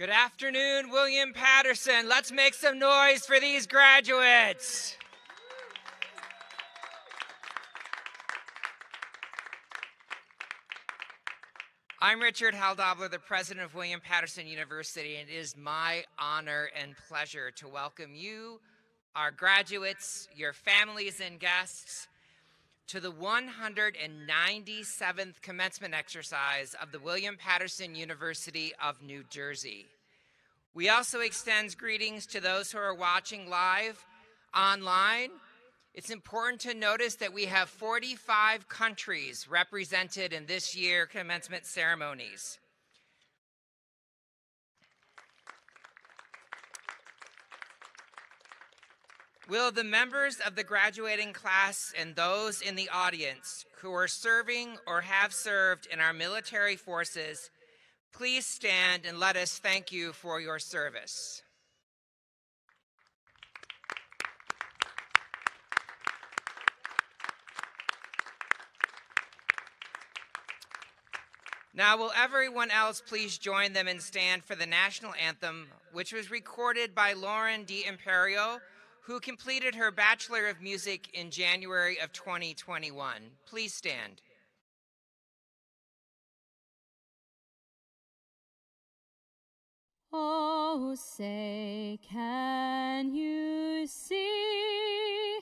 Good afternoon, William Patterson. Let's make some noise for these graduates. I'm Richard Haldobler, the president of William Patterson University, and it is my honor and pleasure to welcome you, our graduates, your families and guests, to the 197th commencement exercise of the William Patterson University of New Jersey. We also extend greetings to those who are watching live online. It's important to notice that we have 45 countries represented in this year's commencement ceremonies. Will the members of the graduating class and those in the audience who are serving or have served in our military forces please stand and let us thank you for your service. Now, will everyone else please join them and stand for the National Anthem, which was recorded by Lauren D'Imperio, who completed her Bachelor of Music in January of 2021. Please stand. Oh, say, can you see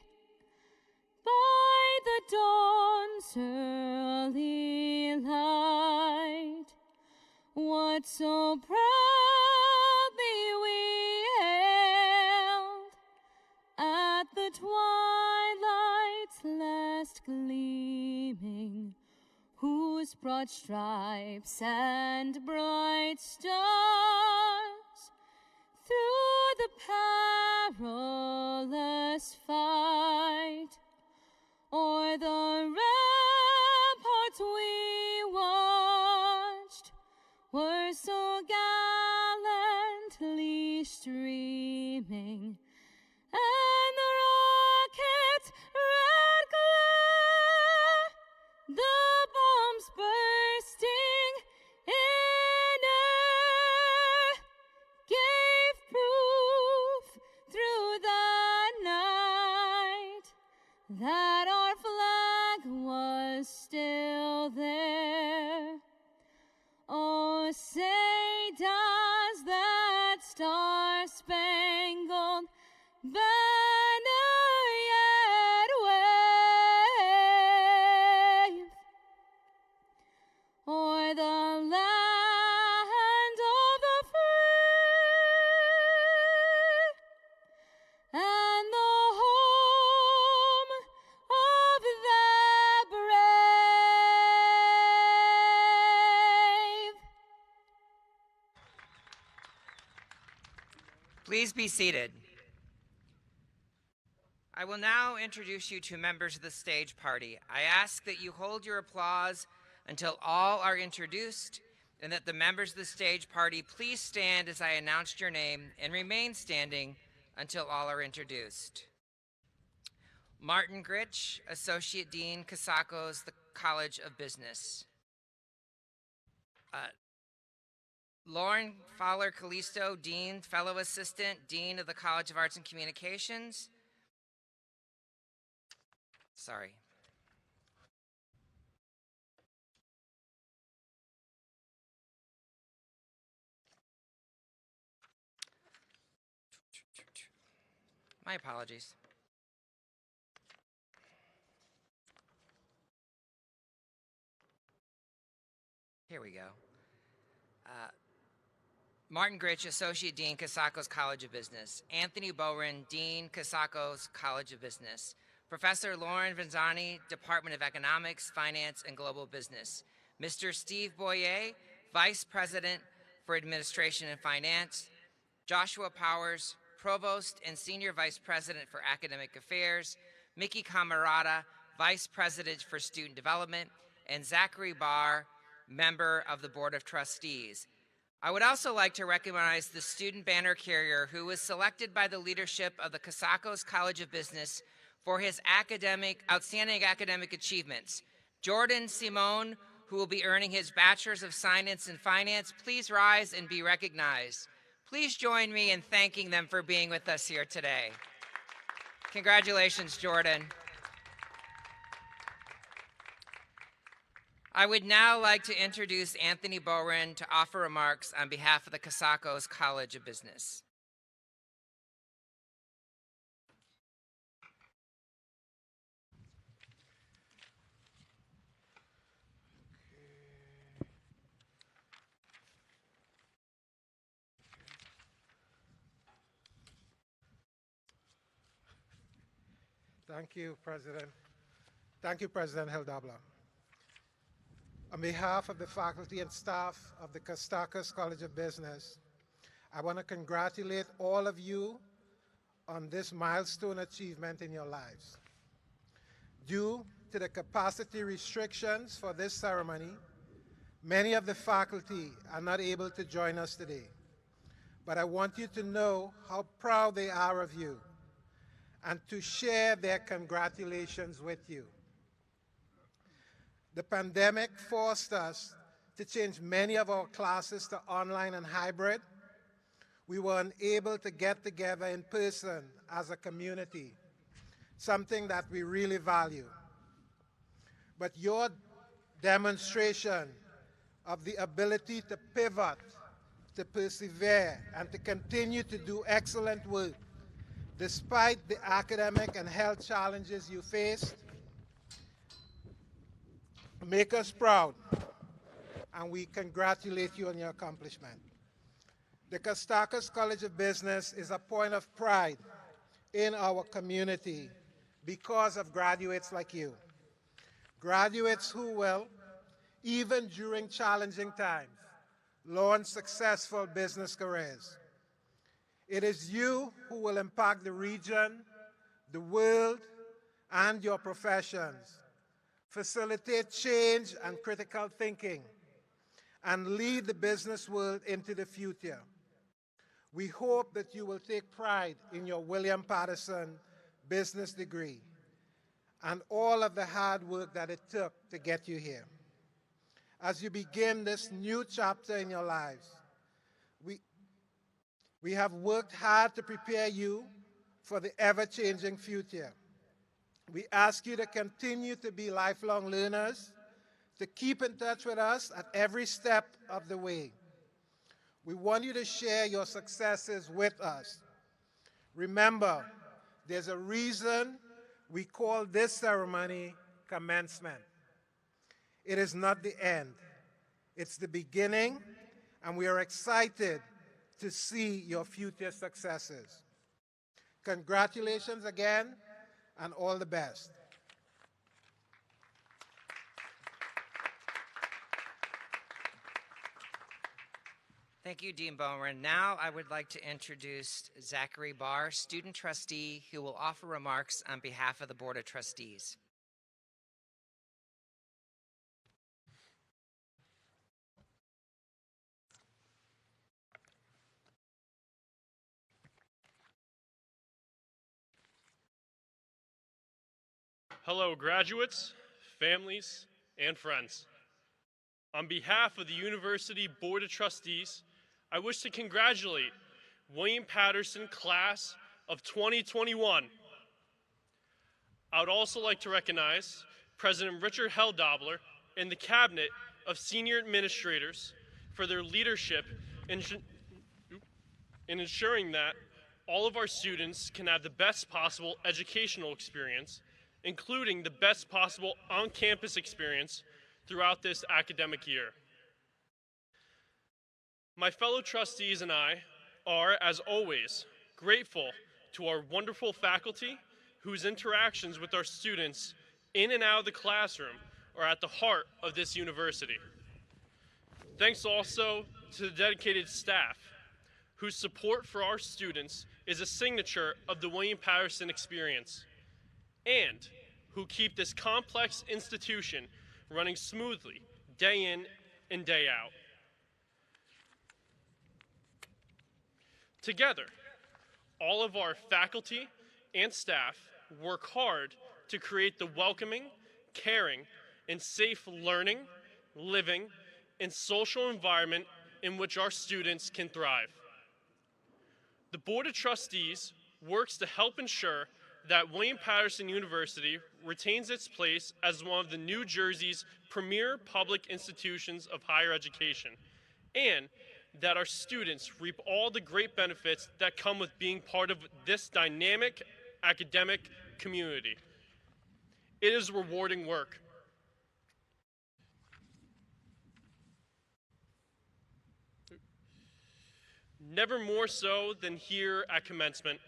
by the dawn's early light what so proudly we hailed at the twilight's last gleaming, whose broad stripes and bright stars through the perilous fight o'er the ramparts we watched were so gallantly streaming, and the rocket's red glare, the bombs bursting in air, gave proof through the night that our flag was still there. Oh, say does that star-spangled banner yet wave o'er the land of the free and the home of the brave? Please be seated. I will now introduce you to members of the stage party. I ask that you hold your applause until all are introduced, and that the members of the stage party please stand as I announce your name and remain standing until all are introduced. Martin Gritch, Associate Dean, Cotsakos, the College of Business. Lauren Fowler-Callisto, Dean, Fellow Assistant, Dean of the College of Arts and Communications. Sorry. My apologies. Here we go. Martin Gritch, Associate Dean, Cotsakos College of Business. Anthony Bowen, Dean, Cotsakos College of Business. Professor Lauren Vanzani, Department of Economics, Finance, and Global Business. Mr. Steve Boyle, Vice President for Administration and Finance. Joshua Powers, Provost and Senior Vice President for Academic Affairs. Mickey Camarada, Vice President for Student Development. And Zachary Barr, Member of the Board of Trustees. I would also like to recognize the student banner carrier who was selected by the leadership of the Cotsakos College of Business for his outstanding academic achievements. Jordan Simone, who will be earning his Bachelor's of Science in Finance, please rise and be recognized. Please join me in thanking them for being with us here today. Congratulations, Jordan. I would now like to introduce Anthony Bowen to offer remarks on behalf of the Cotsakos College of Business. Thank you, President. Thank you, President Hildabla. On behalf of the faculty and staff of the Cotsakos College of Business, I want to congratulate all of you on this milestone achievement in your lives. Due to the capacity restrictions for this ceremony, many of the faculty are not able to join us today. But I want you to know how proud they are of you and to share their congratulations with you. The pandemic forced us to change many of our classes to online and hybrid. We were unable to get together in person as a community, something that we really value. But your demonstration of the ability to pivot, to persevere, and to continue to do excellent work despite the academic and health challenges you faced, make us proud, and we congratulate you on your accomplishment. The Cotsakos College of Business is a point of pride in our community because of graduates like you. Graduates who will, even during challenging times, launch successful business careers. It is you who will impact the region, the world, and your professions, facilitate change and critical thinking, and lead the business world into the future. We hope that you will take pride in your William Patterson business degree and all of the hard work that it took to get you here. As you begin this new chapter in your lives, we have worked hard to prepare you for the ever-changing future. We ask you to continue to be lifelong learners, to keep in touch with us at every step of the way. We want you to share your successes with us. Remember, there's a reason we call this ceremony Commencement. It is not the end. It's the beginning, and we are excited to see your future successes. Congratulations again, and all the best. Thank you, Dean Bowen. Now I would like to introduce Zachary Barr, student trustee, who will offer remarks on behalf of the Board of Trustees. Hello, graduates, families, and friends. On behalf of the University Board of Trustees, I wish to congratulate William Patterson Class of 2021. I would also like to recognize President Richard Hildabler and the Cabinet of Senior Administrators for their leadership in ensuring that all of our students can have the best possible educational experience, including the best possible on-campus experience throughout this academic year. My fellow trustees and I are, as always, grateful to our wonderful faculty whose interactions with our students in and out of the classroom are at the heart of this university. Thanks also to the dedicated staff whose support for our students is a signature of the William Patterson experience, and who keep this complex institution running smoothly day in and day out. Together, all of our faculty and staff work hard to create the welcoming, caring, and safe learning, living, and social environment in which our students can thrive. The Board of Trustees works to help ensure that William Patterson University retains its place as one of the New Jersey's premier public institutions of higher education, and that our students reap all the great benefits that come with being part of this dynamic academic community. It is rewarding work. Never more so than here at Commencement,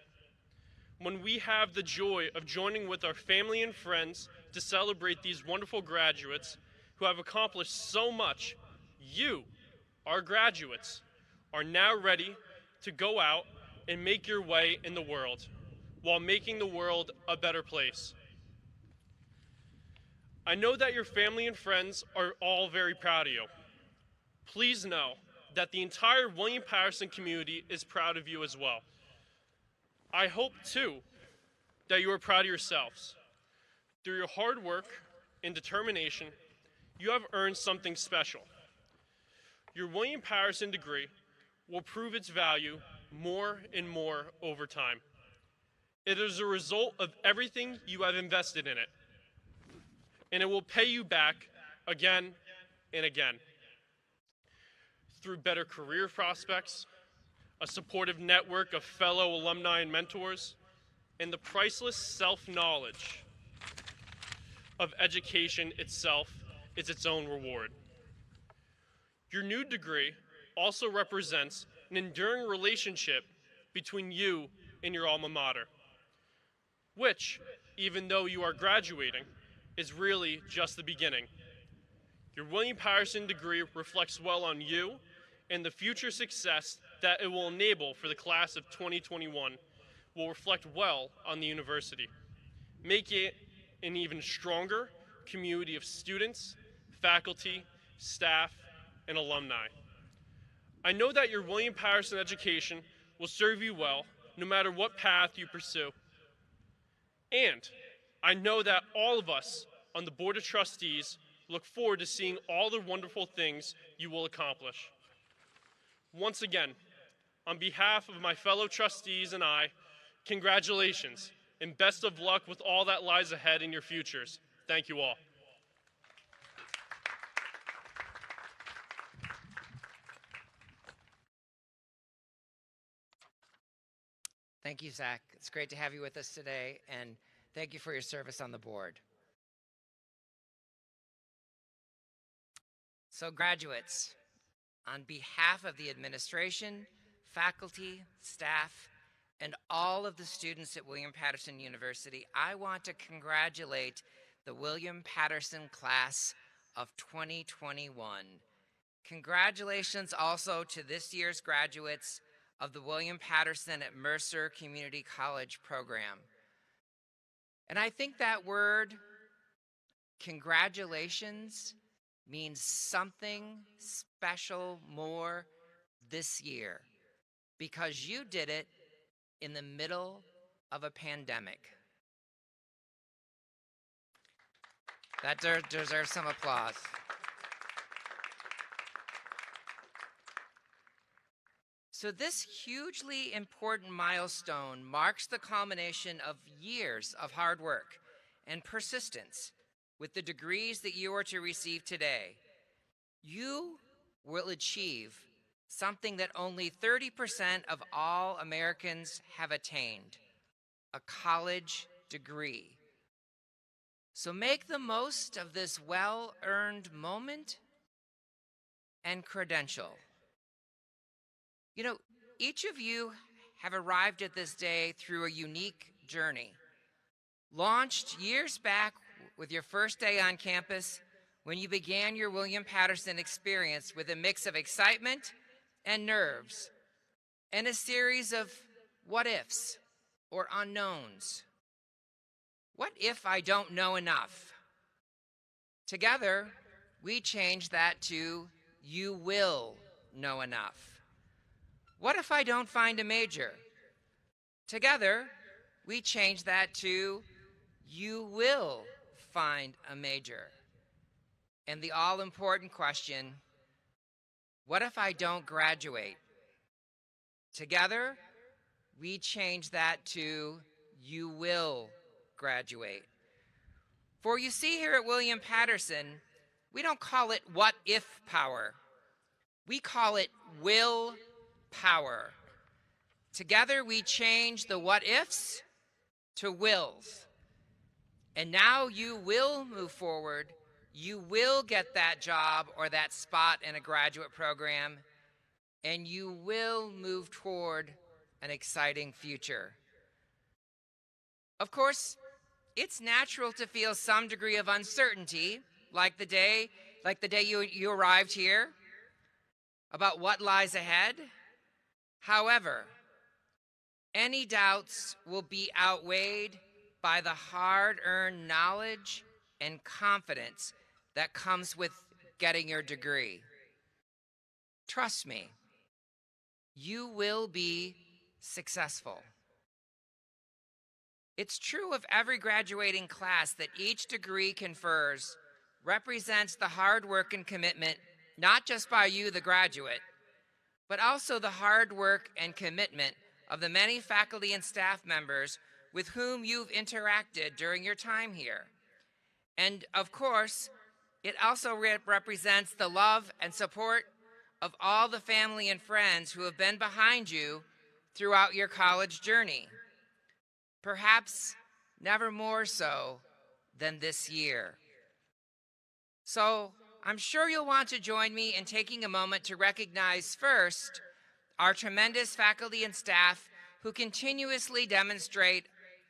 when we have the joy of joining with our family and friends to celebrate these wonderful graduates who have accomplished so much. You, our graduates, are now ready to go out and make your way in the world, while making the world a better place. I know that your family and friends are all very proud of you. Please know that the entire William Patterson community is proud of you as well. I hope, too, that you are proud of yourselves. Through your hard work and determination, you have earned something special. Your William Patterson degree will prove its value more and more over time. It is a result of everything you have invested in it, and it will pay you back again and again. Through better career prospects, a supportive network of fellow alumni and mentors, and the priceless self-knowledge of education itself is its own reward. Your new degree also represents an enduring relationship between you and your alma mater, which, even though you are graduating, is really just the beginning. Your William Patterson degree reflects well on you and the future success that it will enable for the class of 2021 will reflect well on the university, making it an even stronger community of students, faculty, staff, and alumni. I know that your William Patterson education will serve you well no matter what path you pursue. And I know that all of us on the Board of Trustees look forward to seeing all the wonderful things you will accomplish. Once again, on behalf of my fellow trustees and I, congratulations and best of luck with all that lies ahead in your futures. Thank you all. Thank you, Zach. It's great to have you with us today, and thank you for your service on the board. So, graduates, on behalf of the administration, faculty, staff, and all of the students at William Patterson University, I want to congratulate the William Patterson class of 2021. Congratulations also to this year's graduates of the William Patterson at Mercer Community College program. And I think that word, congratulations, means something special more this year, because you did it in the middle of a pandemic. That deserves some applause. So this hugely important milestone marks the culmination of years of hard work and persistence with the degrees that you are to receive today. You will achieve something that only 30% of all Americans have attained: a college degree. So make the most of this well-earned moment and credential. You know, each of you have arrived at this day through a unique journey. Launched years back with your first day on campus, when you began your William Patterson experience with a mix of excitement and nerves, and a series of what-ifs or unknowns. What if I don't know enough? Together, we changed that to you will know enough. What if I don't find a major? Together, we changed that to you will find a major. and the all-important question, what if I don't graduate? Together, we change that to you will graduate. For you see, here at William Patterson, we don't call it what if power. We call it will power. Together, we change the what ifs to wills. And now you will move forward. You will get that job or that spot in a graduate program, and you will move toward an exciting future. Of course, it's natural to feel some degree of uncertainty, like the day you arrived here, about what lies ahead. However, any doubts will be outweighed by the hard-earned knowledge and confidence that comes with getting your degree. Trust me, you will be successful. It's true of every graduating class that each degree confers represents the hard work and commitment, not just by you, the graduate, but also the hard work and commitment of the many faculty and staff members with whom you've interacted during your time here. And of course, it also represents the love and support of all the family and friends who have been behind you throughout your college journey. Perhaps never more so than this year. So I'm sure you'll want to join me in taking a moment to recognize first our tremendous faculty and staff who continuously demonstrate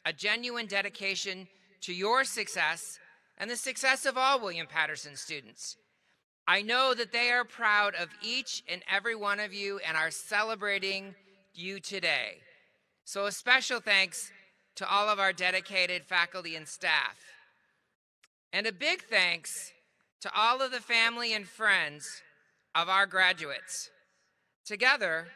a genuine dedication to your success and the success of all William Patterson students. I know that they are proud of each and every one of you and are celebrating you today. So a special thanks to all of our dedicated faculty and staff. And a big thanks to all of the family and friends of our graduates. Together,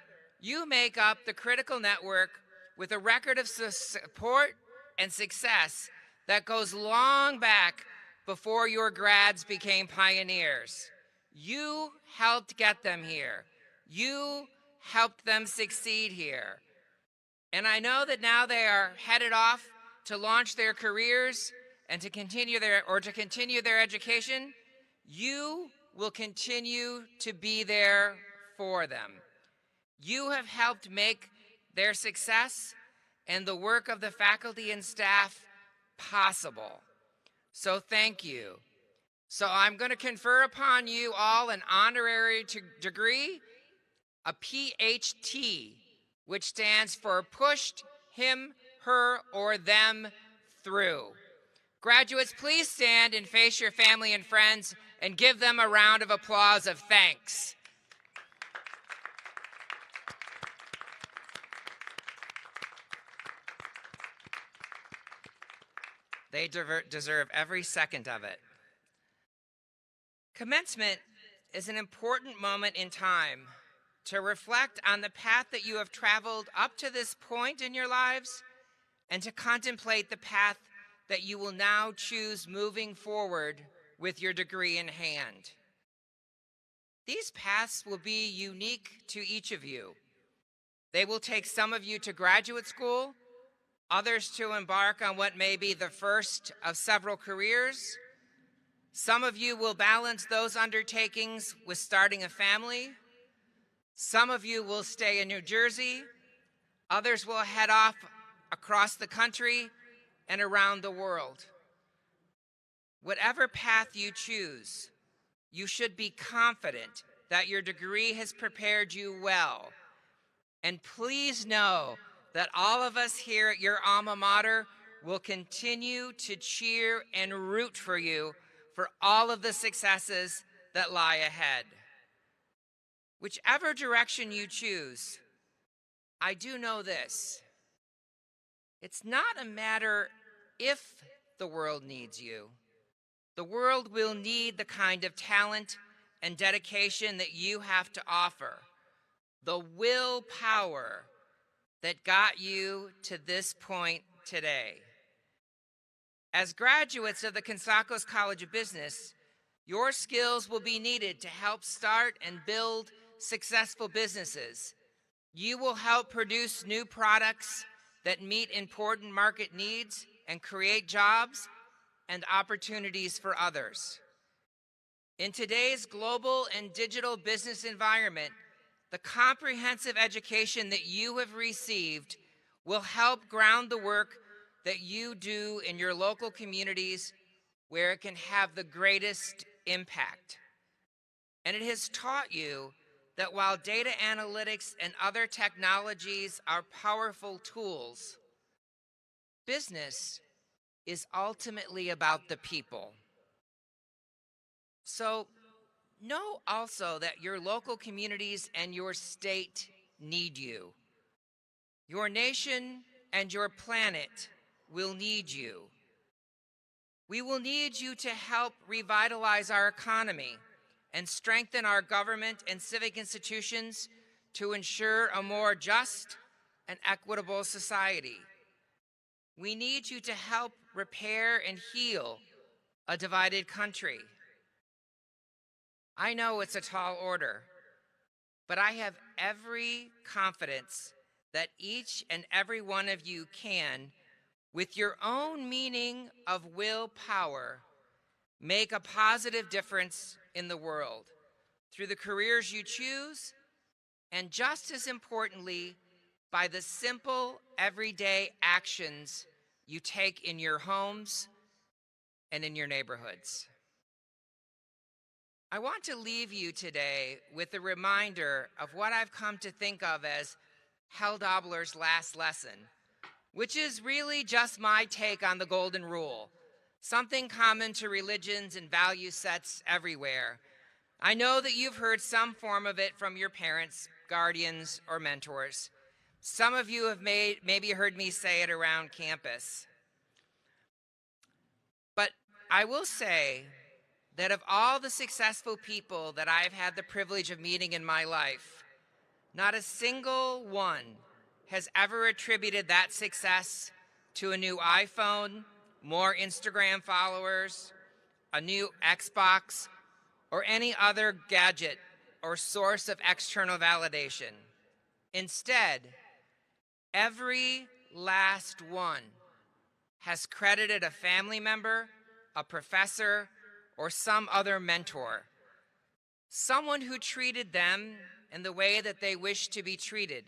you make up the critical network with a record of support and success that goes long back before your grads became pioneers. You helped get them here. You helped them succeed here. And I know that now they are headed off to launch their careers and to continue their education. You will continue to be there for them. You have helped make their success and the work of the faculty and staff possible. So thank you. So I'm going to confer upon you all an honorary degree, a PhD, which stands for Pushed Him, Her, or Them Through. Graduates, please stand and face your family and friends and give them a round of applause of thanks. They deserve every second of it. Commencement is an important moment in time to reflect on the path that you have traveled up to this point in your lives and to contemplate the path that you will now choose moving forward with your degree in hand. These paths will be unique to each of you. They will take some of you to graduate school, others to embark on what may be the first of several careers. Some of you will balance those undertakings with starting a family. Some of you will stay in New Jersey. Others will head off across the country and around the world. Whatever path you choose, you should be confident that your degree has prepared you well. And please know that all of us here at your alma mater will continue to cheer and root for you for all of the successes that lie ahead. Whichever direction you choose, I do know this. It's not a matter if the world needs you. The world will need the kind of talent and dedication that you have to offer. The willpower that got you to this point today. As graduates of the Cotsakos College of Business, Your skills will be needed to help start and build successful businesses. You will help produce new products that meet important market needs and create jobs and opportunities for others. In today's global and digital business environment, the comprehensive education that you have received will help ground the work that you do in your local communities where it can have the greatest impact. And it has taught you that while data analytics and other technologies are powerful tools, business is ultimately about the people. So know also that your local communities and your state need you. Your nation and your planet will need you. We will need you to help revitalize our economy and strengthen our government and civic institutions to ensure a more just and equitable society. We need you to help repair and heal a divided country. I know it's a tall order, but I have every confidence that each and every one of you can, with your own meaning of willpower, make a positive difference in the world through the careers you choose, and just as importantly, by the simple, everyday actions you take in your homes and in your neighborhoods. I want to leave you today with a reminder of what I've come to think of as Hal Dobler's last lesson, which is really just my take on the Golden Rule, something common to religions and value sets everywhere. I know that you've heard some form of it from your parents, guardians, or mentors. Some of you have maybe heard me say it around campus. But I will say that of all the successful people that I've had the privilege of meeting in my life, not a single one has ever attributed that success to a new iPhone, more Instagram followers, a new Xbox, or any other gadget or source of external validation. Instead, every last one has credited a family member, a professor, or some other mentor, someone who treated them in the way that they wished to be treated,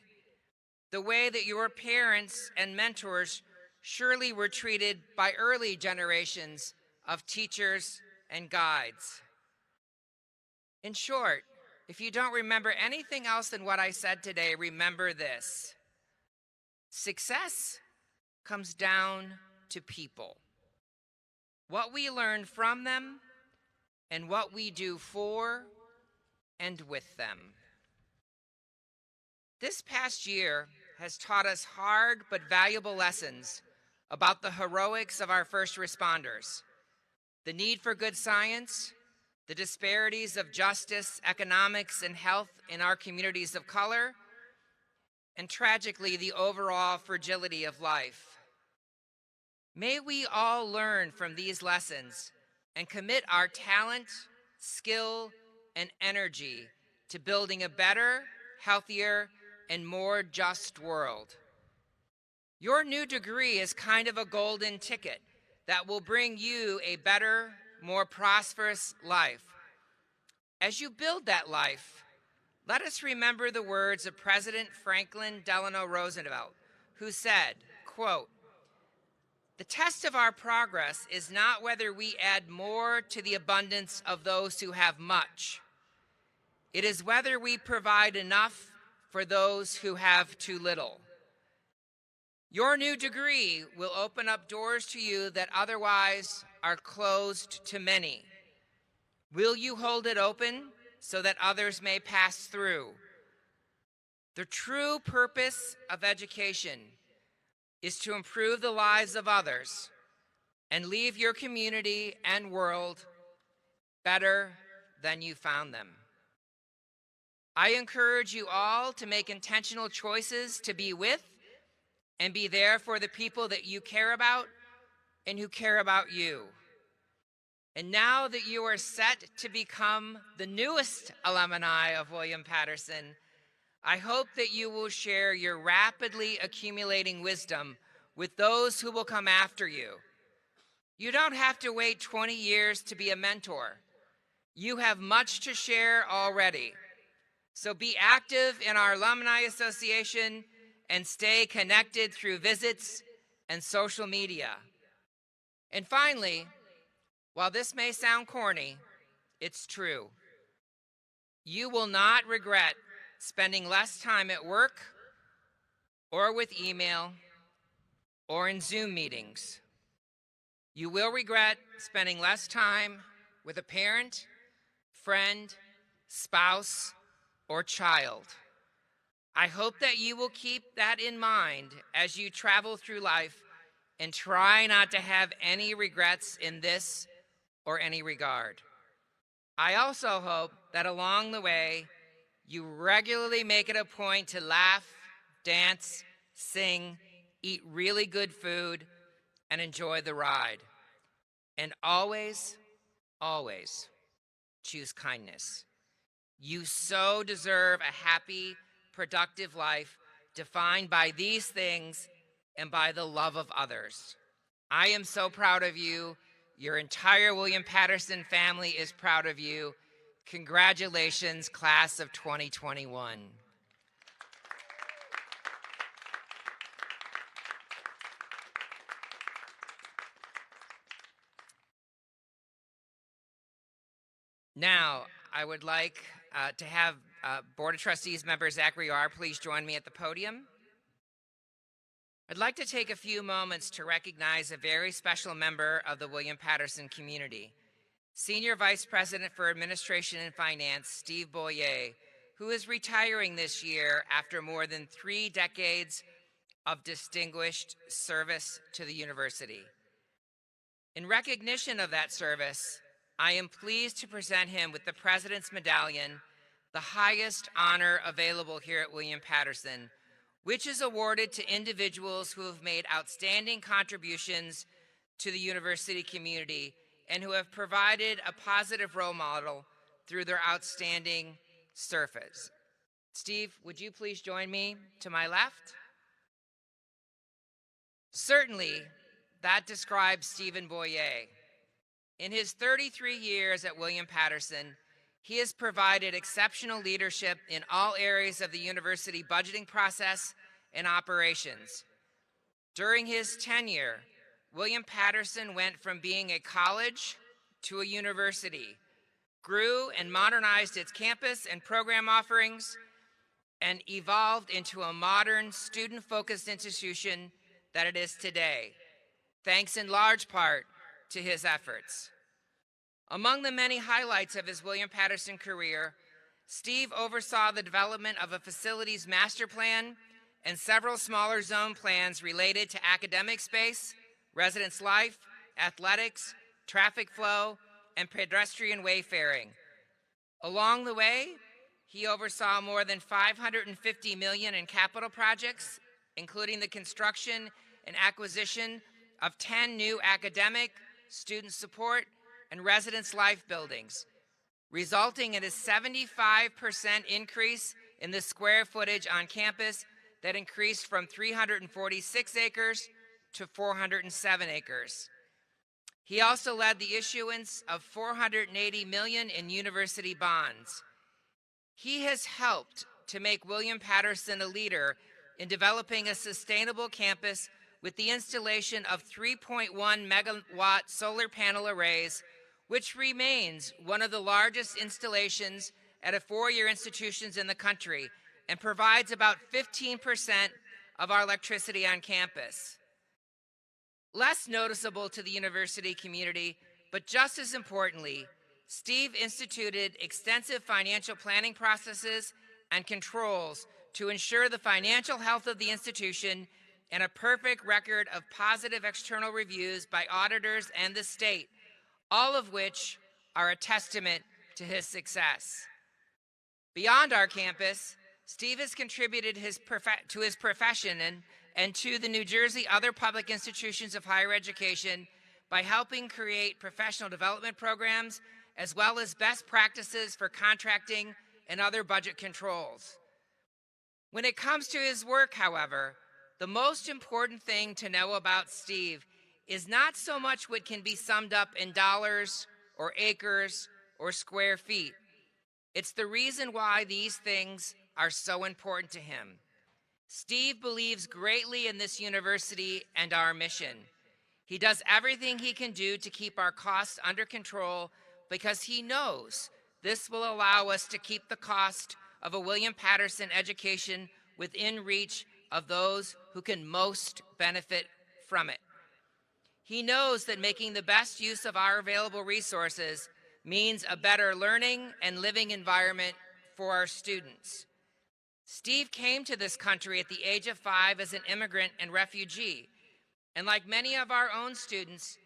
the way that your parents and mentors surely were treated by early generations of teachers and guides. In short, if you don't remember anything else than what I said today, remember this: success comes down to people. What we learn from them and what we do for and with them. This past year has taught us hard but valuable lessons about the heroics of our first responders, the need for good science, the disparities of justice, economics, and health in our communities of color, and tragically, the overall fragility of life. May we all learn from these lessons and commit our talent, skill, and energy to building a better, healthier, and more just world. Your new degree is kind of a golden ticket that will bring you a better, more prosperous life. As you build that life, let us remember the words of President Franklin Delano Roosevelt, who said, quote, "The test of our progress is not whether we add more to the abundance of those who have much. It is whether we provide enough for those who have too little." Your new degree will open up doors to you that otherwise are closed to many. Will you hold it open so that others may pass through? The true purpose of education is to improve the lives of others and leave your community and world better than you found them. I encourage you all to make intentional choices to be with and be there for the people that you care about and who care about you. And now that you are set to become the newest alumni of William Patterson, I hope that you will share your rapidly accumulating wisdom with those who will come after you. You don't have to wait 20 years to be a mentor. You have much to share already. So be active in our Alumni Association and stay connected through visits and social media. And finally, while this may sound corny, it's true. You will not regret spending less time at work or with email or in Zoom meetings. You will regret spending less time with a parent, friend, spouse, or child. I hope that you will keep that in mind as you travel through life and try not to have any regrets in this or any regard. I also hope that along the way, you regularly make it a point to laugh, dance, sing, eat really good food, and enjoy the ride. And always, always choose kindness. You so deserve a happy, productive life defined by these things and by the love of others. I am so proud of you. Your entire William Patterson family is proud of you. Congratulations, class of 2021. Now, I would like to have Board of Trustees member Zachary R. please join me at the podium. I'd like to take a few moments to recognize a very special member of the William Patterson community, Senior Vice President for Administration and Finance, Steve Boyle, who is retiring this year after more than 3 decades of distinguished service to the university. In recognition of that service, I am pleased to present him with the President's Medallion, the highest honor available here at William Patterson, which is awarded to individuals who have made outstanding contributions to the university community and who have provided a positive role model through their outstanding service. Steve, would you please join me to my left? Certainly, that describes Stephen Boyer. In his 33 years at William Patterson, he has provided exceptional leadership in all areas of the university budgeting process and operations. During his tenure, William Patterson went from being a college to a university, grew and modernized its campus and program offerings, and evolved into a modern, student-focused institution that it is today, thanks in large part to his efforts. Among the many highlights of his William Patterson career, Steve oversaw the development of a facilities master plan and several smaller zone plans related to academic space, residence life, athletics, traffic flow, and pedestrian wayfaring. Along the way, he oversaw more than $550 million in capital projects, including the construction and acquisition of 10 new academic, student support, and residence life buildings, resulting in a 75% increase in the square footage on campus that increased from 346 acres to 407 acres. He also led the issuance of $480 million in university bonds. He has helped to make William Patterson a leader in developing a sustainable campus with the installation of 3.1 megawatt solar panel arrays, which remains one of the largest installations at a four-year institutions in the country and provides about 15% of our electricity on campus. Less noticeable to the university community, but just as importantly, Steve instituted extensive financial planning processes and controls to ensure the financial health of the institution and a perfect record of positive external reviews by auditors and the state, all of which are a testament to his success. Beyond our campus, Steve has contributed to his profession and to the New Jersey other public institutions of higher education by helping create professional development programs as well as best practices for contracting and other budget controls. When it comes to his work, however, the most important thing to know about Steve is not so much what can be summed up in dollars or acres or square feet. It's the reason why these things are so important to him. Steve believes greatly in this university and our mission. He does everything he can do to keep our costs under control because he knows this will allow us to keep the cost of a William Patterson education within reach of those who can most benefit from it. He knows that making the best use of our available resources means a better learning and living environment for our students. Steve came to this country at the age of 5 as an immigrant and refugee, and like many of our own students,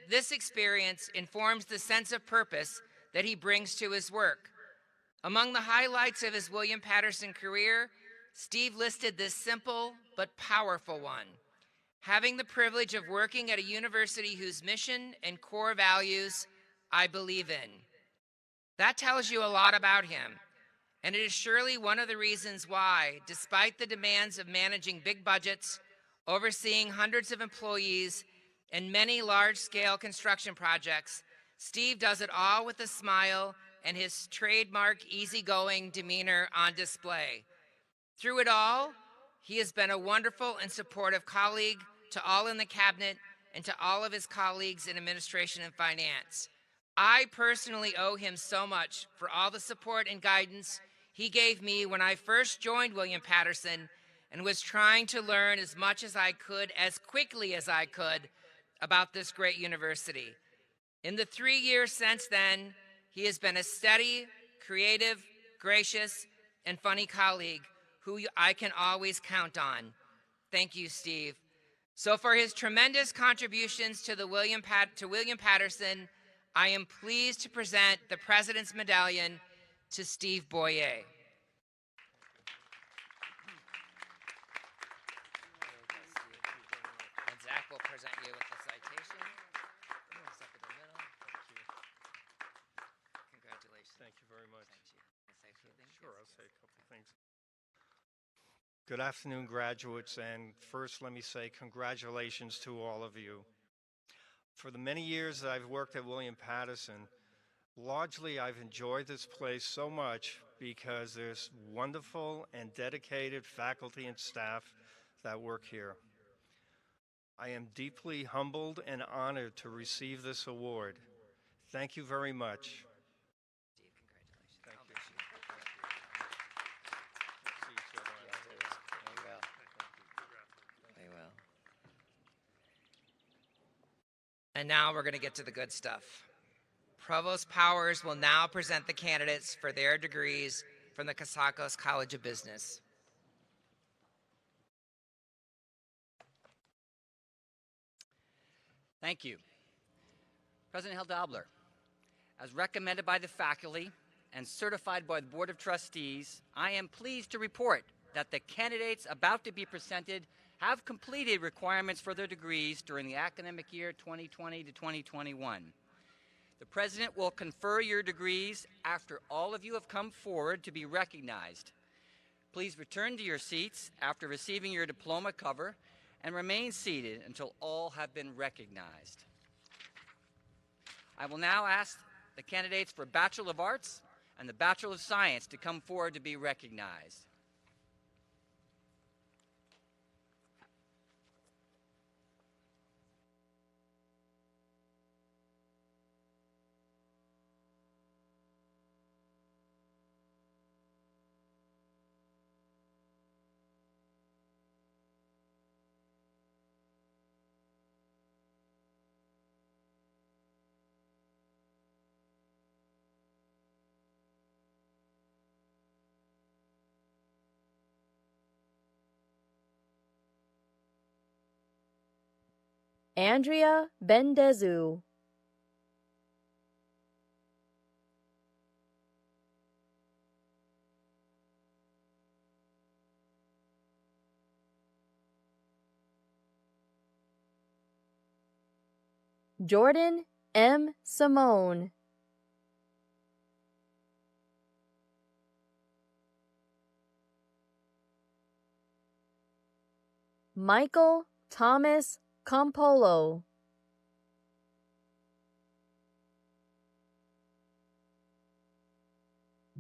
this experience informs the sense of purpose that he brings to his work. Among the highlights of his William Patterson career, Steve listed this simple but powerful one: having the privilege of working at a university whose mission and core values I believe in. That tells you a lot about him, and it is surely one of the reasons why, despite the demands of managing big budgets, overseeing hundreds of employees, and many large-scale construction projects, Steve does it all with a smile and his trademark easygoing demeanor on display. Through it all, he has been a wonderful and supportive colleague to all in the cabinet and to all of his colleagues in administration and finance. I personally owe him so much for all the support and guidance he gave me when I first joined William Patterson and was trying to learn as much as I could, as quickly as I could, about this great university. In the 3 years since then, he has been a steady, creative, gracious, and funny colleague who I can always count on. Thank you, Steve. So for his tremendous contributions to William Patterson, I am pleased to present the President's Medallion to Steve Boyle. And Zach will present you with the citation. Step in the middle. Congratulations. Thank you very much. Thank you. Can I say a few things? Sure, I'll say a couple things. Good afternoon, graduates, and first let me say congratulations to all of you. For the many years that I've worked at William Patterson, largely I've enjoyed this place so much because there's wonderful and dedicated faculty and staff that work here. I am deeply humbled and honored to receive this award. Thank you very much. Steve, congratulations. Thank you. Very well. And now we're going to get to the good stuff. Provost Powers will now present the candidates for their degrees from the Cotsakos College of Business. Thank you. President Hildobler, as recommended by the faculty and certified by the Board of Trustees, I am pleased to report that the candidates about to be presented have completed requirements for their degrees during the academic year 2020 to 2021. The President will confer your degrees after all of you have come forward to be recognized. Please return to your seats after receiving your diploma cover and remain seated until all have been recognized. I will now ask the candidates for Bachelor of Arts and the Bachelor of Science to come forward to be recognized. Andrea Bendezu. Jordan M. Simone, Michael Thomas Campolo,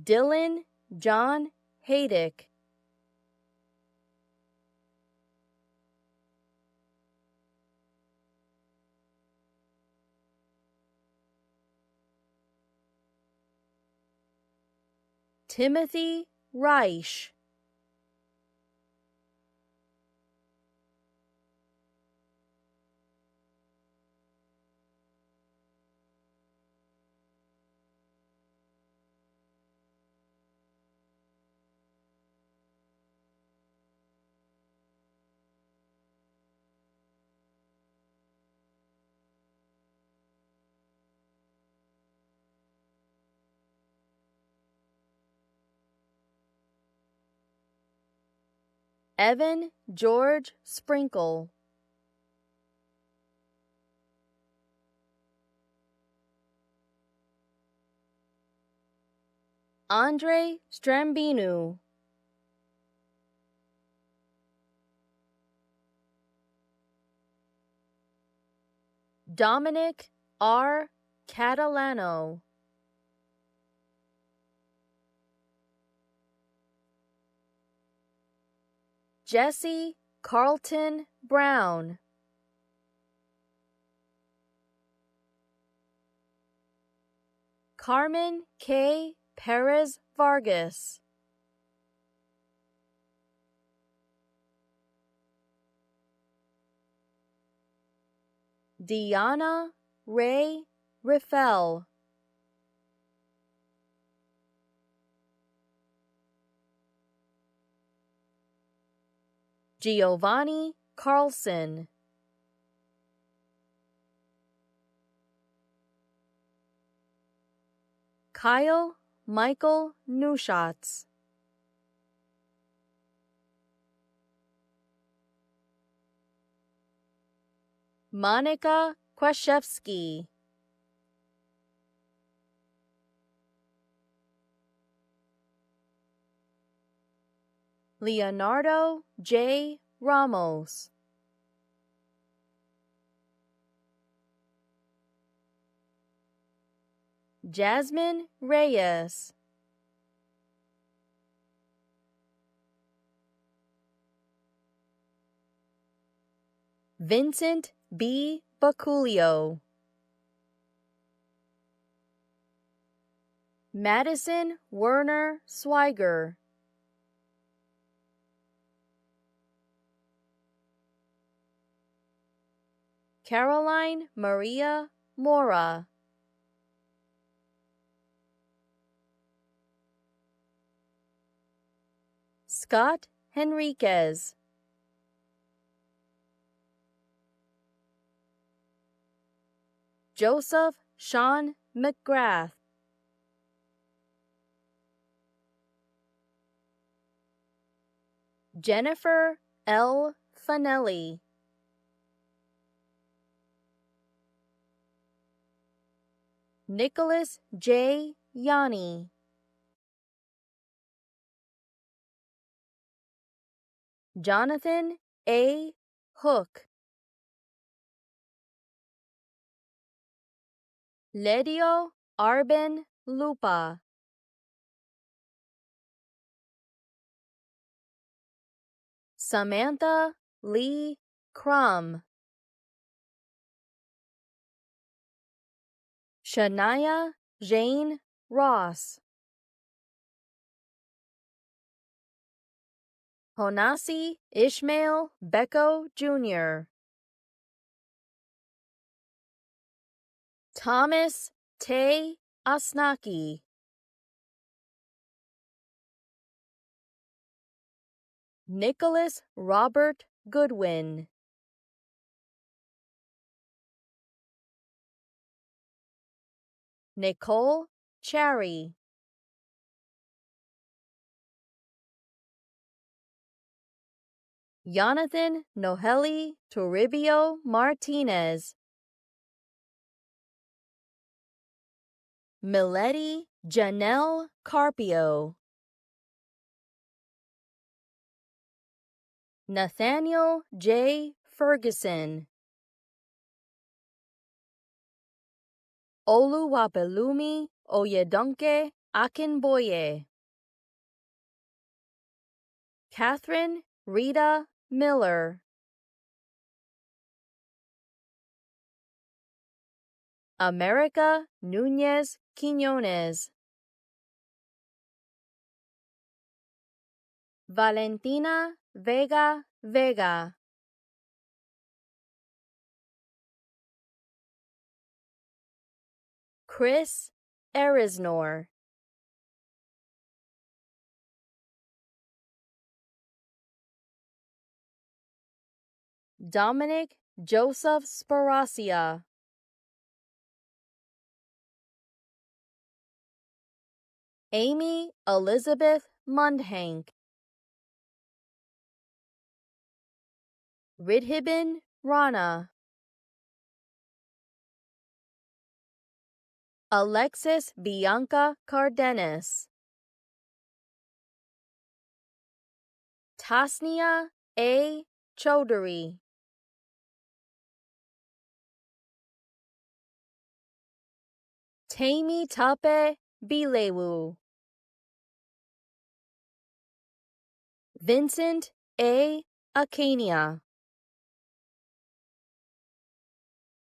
Dylan John Haydick, Timothy Reich, Evan George Sprinkle, Andre Strambinu, Dominic R. Catalano, Jesse Carlton Brown, Carmen K. Perez Vargas, Deanna Ray Riffel, Giovanni Carlson, Kyle Michael Neuschatz, Monica Kwashevsky, Leonardo J. Ramos, Jasmine Reyes, Vincent B. Baculio, Madison Werner Swiger, Caroline Maria Mora, Scott Henriquez, Joseph Sean McGrath, Jennifer L. Fanelli, Nicholas J. Yanni, Jonathan A. Hook, Ledio Arben Lupa, Samantha Lee Crum, Shania Jane Ross, Honasi Ishmael Becco Jr., Thomas Tay Asnaki, Nicholas Robert Goodwin, Nicole Cherry, Jonathan Noheli Toribio Martinez, Miletti Janelle Carpio. Nathaniel J. Ferguson. Oluwapelumi Oyedonke Akinboye. Catherine Rita Miller. America Nunez Quiñones. Valentina Vega Vega. Chris Arisnor. Dominic Joseph Sparacia. Amy Elizabeth Mundhank. Ridhibin Rana. Alexis Bianca Cardenas. Tasnia A. Chaudhary. Tami Tape Bilewu. Vincent A. Acania.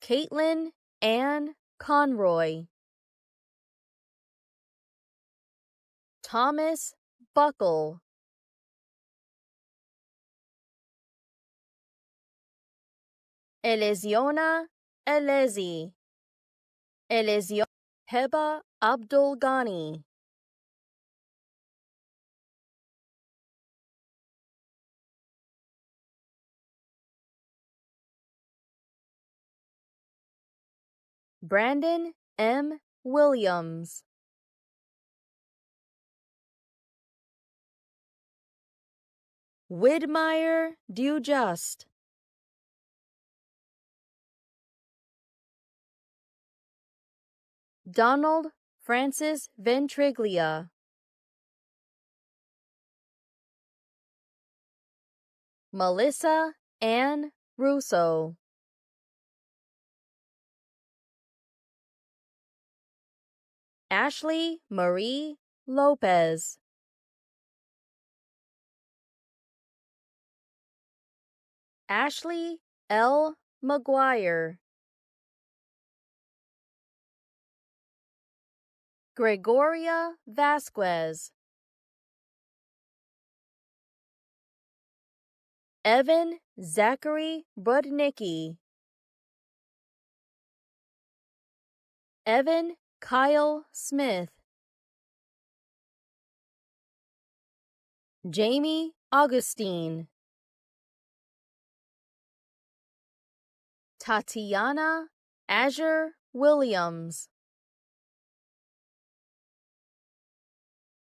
Caitlin Ann Conroy. Thomas Buckle. Eleziona Elezi. Eleziona Heba Abdul Ghani. Brandon M. Williams. Widmeyer Dujust. Donald Francis Ventriglia. Melissa Ann Russo. Ashley Marie Lopez. Ashley L. McGuire. Gregoria Vasquez. Evan Zachary Budnicki. Evan Kyle Smith. Jamie Augustine. Tatiana Azure Williams.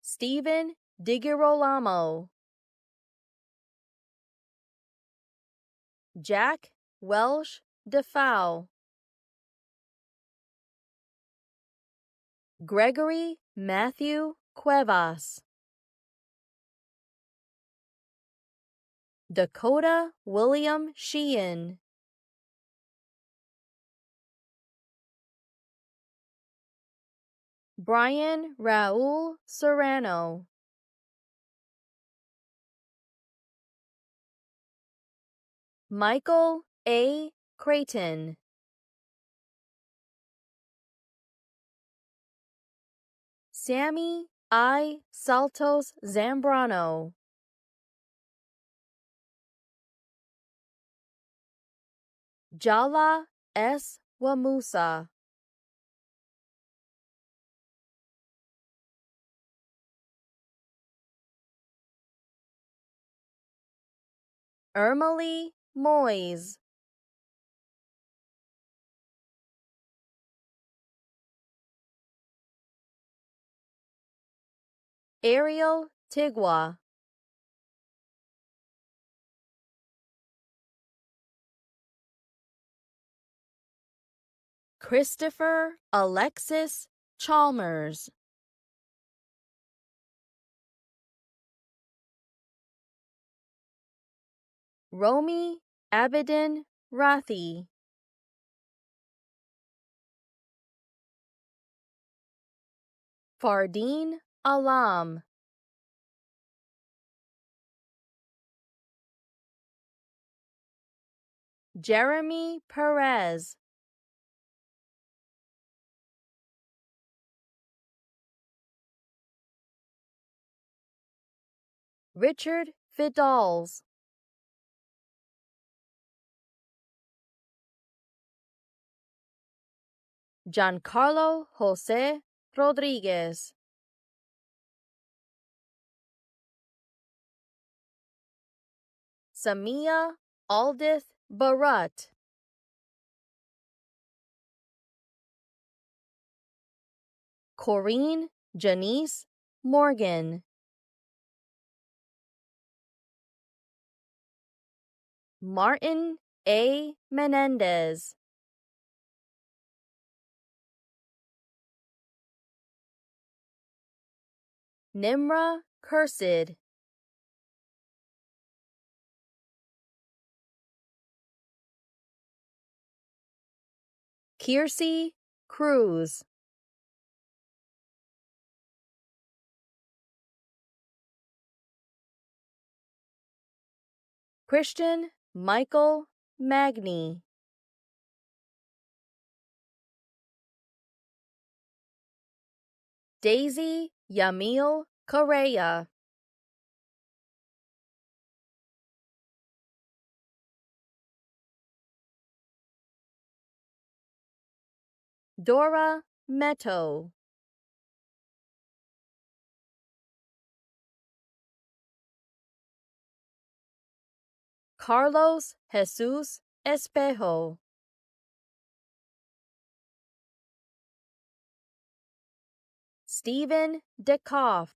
Stephen DiGirolamo. Jack Welsh Defoe. Gregory Matthew Cuevas. Dakota William Sheehan. Brian Raul Serrano. Michael A. Creighton. Sammy I. Saltos Zambrano. Jala S. Wamusa. Ermelie Moyes. Ariel Tigwa. Christopher Alexis Chalmers. Romy Abedin Rathi. Fardeen Alam. Jeremy Perez. Richard Vidals. Giancarlo Jose Rodriguez. Samia Aldith Barut. Corinne Janice Morgan. Martin A. Menendez. Nimra Kursid. Kiersey Cruz. Christian Michael Magny. Daisy Yamil Correa. Dora Meto. Carlos Jesus Espejo. Stephen DeKoff.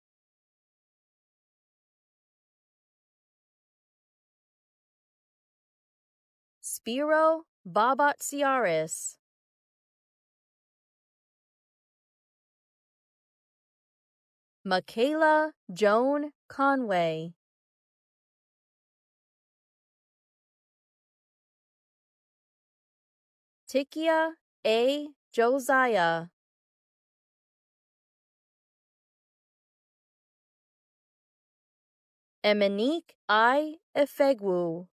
Spiro Babatsiaris. Michaela Joan Conway. Tikia A. Josiah. Eminique I. Efegwu.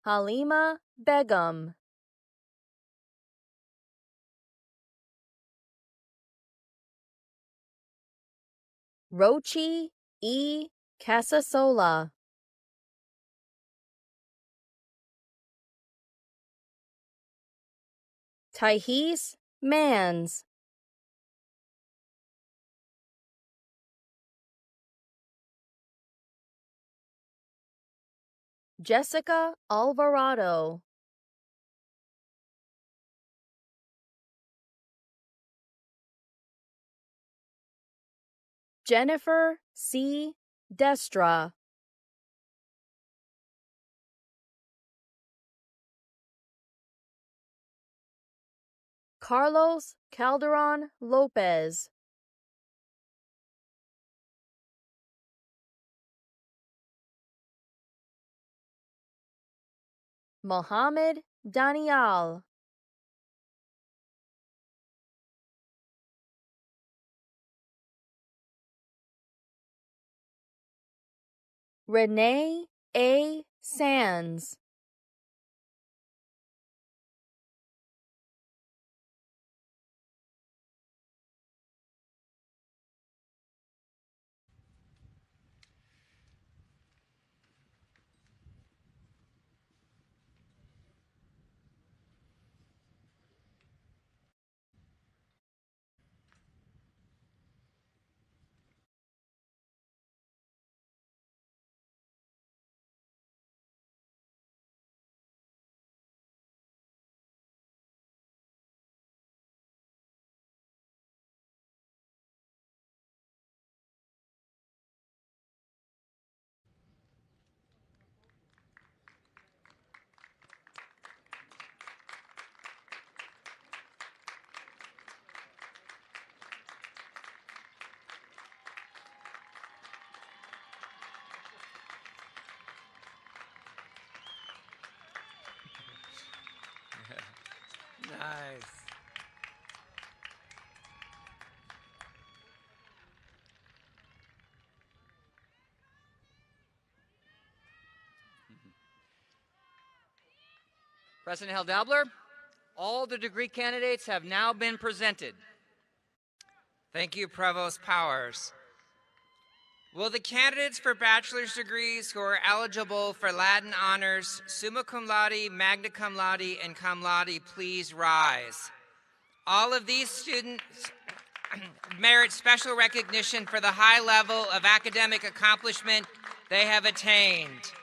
Halima Begum. Rochi E. Casasola. Tahis Mans. Jessica Alvarado. Jennifer C. Destra. Carlos Calderon Lopez. Mohammed Daniel. Renee A. Sands. Nice. President Heldabler, all the degree candidates have now been presented. Thank you, Provost Powers. Will the candidates for bachelor's degrees who are eligible for Latin honors, summa cum laude, magna cum laude, and cum laude, please rise? All of these students merit special recognition for the high level of academic accomplishment they have attained.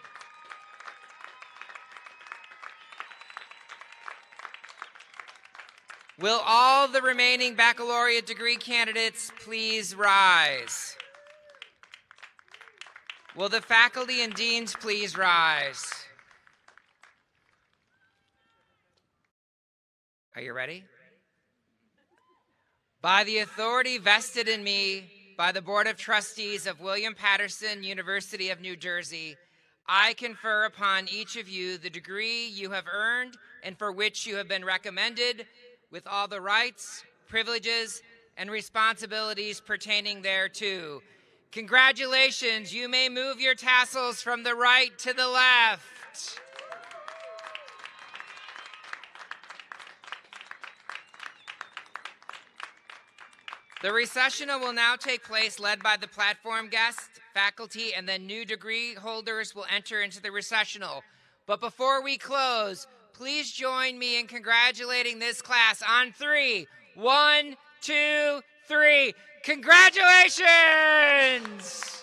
Will all the remaining baccalaureate degree candidates please rise? Will the faculty and deans please rise? Are you ready? By the authority vested in me by the Board of Trustees of William Patterson University of New Jersey, I confer upon each of you the degree you have earned and for which you have been recommended, with all the rights, privileges, and responsibilities pertaining thereto. Congratulations, you may move your tassels from the right to the left. The recessional will now take place, led by the platform guests, faculty, and then new degree holders will enter into the recessional. But before we close, please join me in congratulating this class on 3. 1, 2, 3. Congratulations!